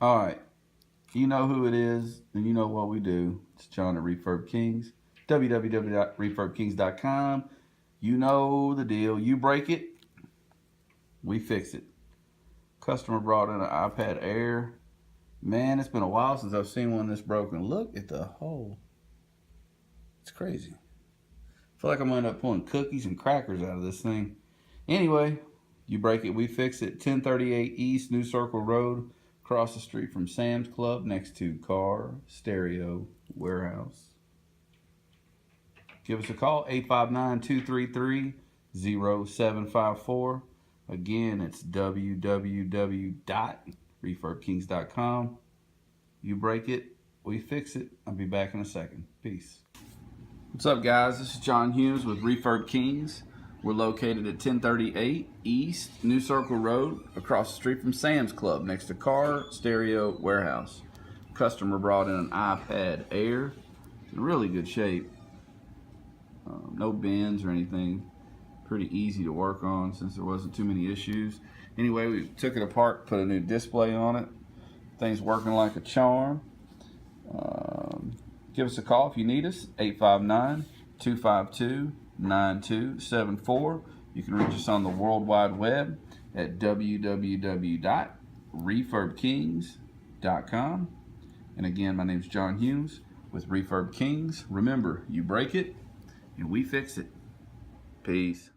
All right, you know who it is, and you know what we do. It's John at Refurb Kings, www.refurbkings.com. You know the deal. You break it, we fix it. Customer brought in an iPad Air. Man, it's been a while since I've seen one this broken. Look at the hole. It's crazy. I feel like I'm gonna end up pulling cookies and crackers out of this thing. Anyway, you break it, we fix it. 1038 East New Circle Road, across the street from Sam's Club, next to Car Stereo Warehouse. Give us a call, 859-233-0754. Again, it's www.refurbkings.com. You break it, we fix it. I'll be back in a second. Peace. What's up, guys? This is John Hughes with Refurb Kings. We're located at 1038 East New Circle Road, across the street from Sam's Club, next to Car Stereo Warehouse. Customer brought in an iPad Air. It's in really good shape. No bends or anything. Pretty easy to work on since there wasn't too many issues. Anyway, we took it apart, put a new display on it. Thing's working like a charm. Give us a call if you need us, 859-252-9274. You can reach us on the World Wide Web at www.refurbkings.com. And again, my name is John Hughes with Refurb Kings. Remember, you break it and we fix it. Peace.